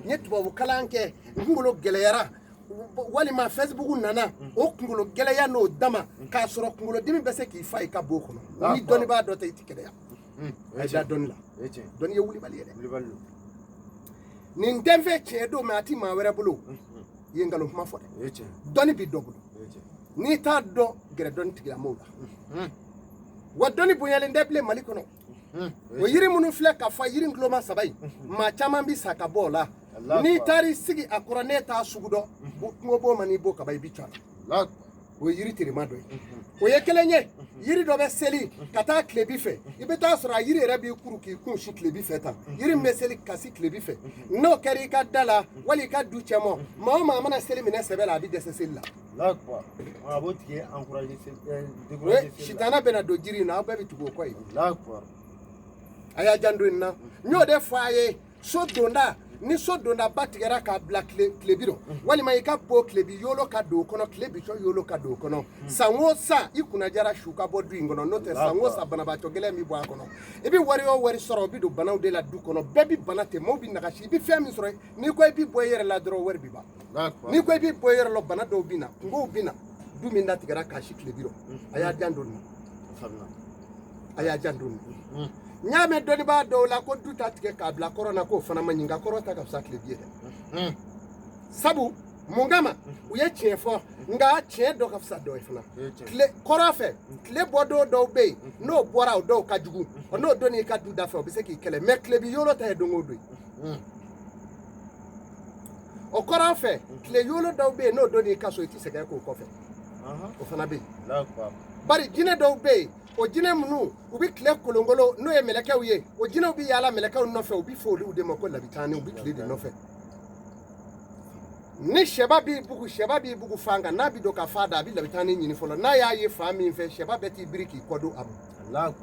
nye tubabu kalan kɛ ngolo gɛlɛyara walima Facebook nana o kungolo gɛlɛya n'o dama k'a sɔrɔ kungolo dimi bɛ se k'i fa i ka bɔ kɔnɔ ni dɔnni b'a dɔ tɛ i ti kɛnɛya a da dɔnni la dɔnni ye wulibali ye dɛ nin denfɛ tiɲɛ don mais a ti maa wɛrɛ bolo i ye nkalon kuma fɔ dɛ dɔnni bi dɔ bolo n'i t'a dɔn gɛrɛ dɔnni tigilamɔgɔw la wa dɔnni bonyalen tɛ bilen Mali kɔnɔ o yiri minnu filɛ ka fa yiri nguloma 3 in maa caman bi sa ka bɔ o la n'i taar'i sigi a kɔrɔ ne t'a sugu dɔn kungo b'o ma n'i b'o kaba i bi cɔ a la o ye yiri terima dɔ ye o ye kelen ye yiri dɔ bɛ seli ka taa tilebi fɛ i bɛ taa sɔrɔ a yiri yɛrɛ b'i kuru k'i kun si tilebi fɛ tan yiri min bɛ seli ka si tilebi fɛ n'o kɛra i ka da la wali i ka du cɛmɔ maa o maa mana seli minɛ sɛbɛ la a bɛ dɛsɛ seli la sitana bɛna don jiri in na aw bɛɛ bɛ tugu o kɔ ye a y'a janto nin na n y'o de fɔ a ye so donda ni so donda ba tigɛra k'a bila tilebi rɔ walima i ka bɔ tilebi yolo ka don o kɔnɔ tilebi sɔ yolo ka don o kɔnɔ san o san i kunna jara su ka bɔ du in kɔnɔ n'o tɛ san o san banabaatɔ gɛlɛn bɛ bɔ a kɔnɔ i bɛ wari o wari sɔrɔ o bɛ don banaw de la du kɔnɔ bɛɛ bɛ bana ten maaw bɛ nagasi i bɛ fɛn min sɔrɔ n'i ko i bɛ bɔ i yɛrɛ la dɔrɔn wari bɛ ban n'i ko i bɛ bɔ i yɛrɛ la bana dɔw bɛ na kungow bɛ na du min datigɛra k'a si tilebi rɔ a y'a jan don nin a y'a jan don nin ɲ'a mɛn dɔnnibaa dɔw la ko du ta tigɛ k'a bila kɔrɔ na k'o fana ma ɲi nka kɔrɔ ta ka fisa tilebi ye dɛ sabu mun kama u ye tiɲɛ fɔ nka tiɲɛ dɔ ka fisa dɔ ye fana tile kɔrɔ fɛ tile bɔdon dɔw bɛ yen n'o bɔra o dɔw ka jugu n'o donni i ka du da fɛ o bɛ se k'i kɛlɛ mɛ tilebi yolo ta ye don o don ye o kɔrɔ fɛ tile yolo dɔw bɛ yen n'o donni i ka so i tɛ sɛgɛn k'o kɔfɛ o fana bɛ yen bari jinɛ dɔw bɛ yen o jinɛ minnu u bɛ tile kolongolo n'o ye mɛlɛkɛw ye o jinɛw bɛ yaala mɛlɛkɛw nɔfɛ u bɛ fɔ olu de ma ko labitaani u bɛ tile de nɔfɛ ni sɛba b'i bugu fan kan n'a bɛ don ka fa da a bɛ labitaani ɲini fɔlɔ n'a y'a ye fan min fɛ sɛba bɛɛ t'i biri k'i kɔdon a ma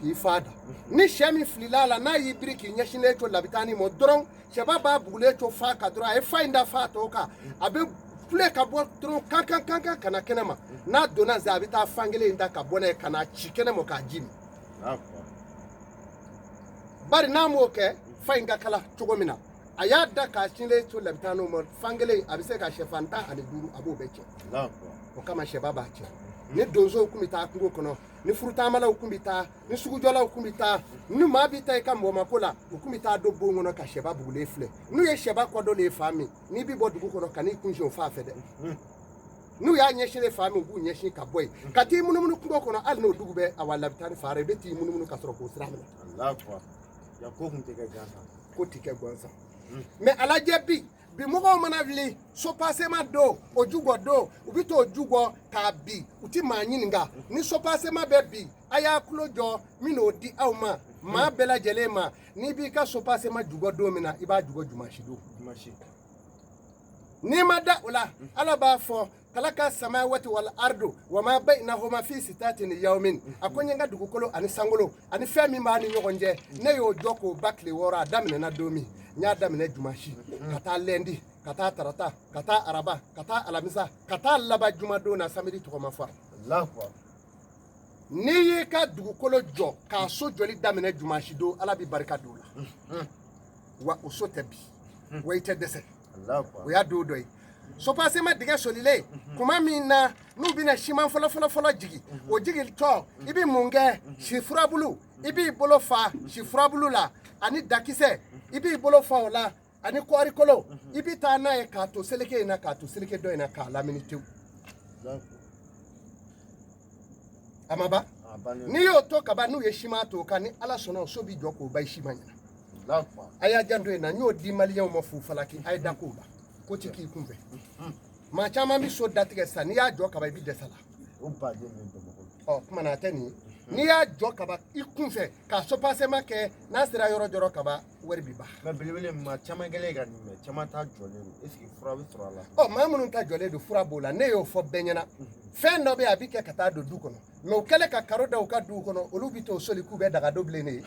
k'i fa da ni sɛ min filila a la n'a y'i biri k'i ɲɛsinnen to labitaani ma dɔrɔn sɛba b'a bugulen to fa kan dɔrɔn a ye fa in da fa tɔw kan a bɛ kule ka bɔ dɔrɔn kan ka na kɛnɛ ma n'a donna zan a bɛ taa fan kelen in ta ka bɔ n'a ye ka na ci kɛnɛ ma k'a ji min bari n'a m'o kɛ fa in ka kala cogo min na a y'a da k'a sinlen to labitaaniw ma fan kelen a bɛ se ka sɛfan 15 a b'o bɛɛ cɛ o kama sɛba b'a cɛ ni donsow tun bɛ taa kungo kɔnɔ ni furutamalaw tun bɛ taa ni sugujɔlaw tun bɛ taa ni maa bɛ taa i ka mɔgɔmako la u tun bɛ taa don bon kɔnɔ ka sɛba bugulen filɛ n'u ye sɛba kɔdɔlen fa min n'i bɛ bɔ dugu kɔnɔ ka n'i kun siɲɛ o fa fɛ dɛ n'u y'a ɲɛsinnen fa min u b'u ɲɛsin ka bɔ yen ka t'i munumunu kungo kɔnɔ hali n'o dugu bɛ a wa labitaani fara i bɛ t'i munumunu ka sɔrɔ k'o sira minɛ ko tɛ kɛ gansan mɛ a lajɛ bi mɔgɔw mana wuli sopasema don o jugɔ don u bɛ t'o jugɔ k'a bi u ti maa ɲininka ni sopasema bɛ bi a y'a tulo jɔ min n'o di aw ma maa bɛɛ lajɛlen ma n'i b'i ka sopasema jugɔ don min na i b'a jugɔ jumasi don n'i ma da o la ala b'a fɔ kalaka samawati wal ardu wa ma bainahuma fi sitatin yawmin a ko n ye n ka dugukolo ani sankolo ani fɛn min b'a ni ɲɔgɔn cɛ ne y'o jɔ k'o ba tile 6 a daminɛna don min n y'a daminɛ jumasi ka taa lɛndi ka taa tarata ka taa araba ka taa alamisa ka taa laban jumadon na samedi tɔgɔma fara n'i y'i ka dugukolo jɔ k'a so jɔli daminɛ jumasi don ala bɛ barika don o la wa o so tɛ bi wa i tɛ dɛsɛ o y'a don dɔ ye sopasema dingɛ solilen kuma min na n'u bɛna siman fɔlɔ jigi o jigitɔ i bɛ mun kɛ si furabulu i b'i bolo fa si furabulu la ani dakisɛ i b'i bolo fa o la ani kɔɔrikolo i bɛ taa n'a ye k'a to seleke in na k'a to seleke dɔ in na k'a lamini tewu a ma ban n'i y'o to kaban n'u ye siman to o kan ni ala sɔnna o so bɛ jɔ k'o ban siman ɲɛna a y'a janto in na n y'o di maliyɛnw ma fu falaki a ye da k'o la ko ti k'i kunfɛ maa caman bɛ so datigɛ sisan n'i y'a jɔ kaba i bɛ dɛsɛ la kuma na a tɛ nin ye n'i y'a jɔ kaba i kunfɛ ka sopasema kɛ n'a sera yɔrɔ jɔrɔ kaba wari bɛ ban mɛ belebele maa caman kɛlen ka nin mɛ caman ta jɔlen don est ce que fura bɛ sɔrɔ a la maa minnu ta jɔlen don fura b'o la ne y'o fɔ bɛɛ ɲɛna fɛn dɔ bɛ yen a bɛ kɛ ka taa don du kɔnɔ mɛ u kɛlen ka karo da u ka du kɔnɔ olu bɛ t'o soli k'u bɛ daga dɔ bilen ne ye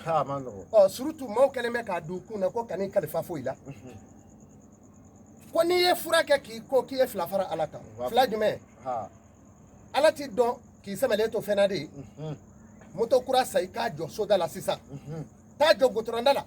surtout maaw kɛlen bɛ k'a don kun na ko kan'i kalifa foyi la ko n'i ye fura kɛ k'i ko k'i ye fila fara ala kan fila jumɛn ala t'i dɔn k'i sɛmɛlen to fɛn na de ye moto kura san i k'a jɔ soda la sisan taa jɔ gotɔrɔnda la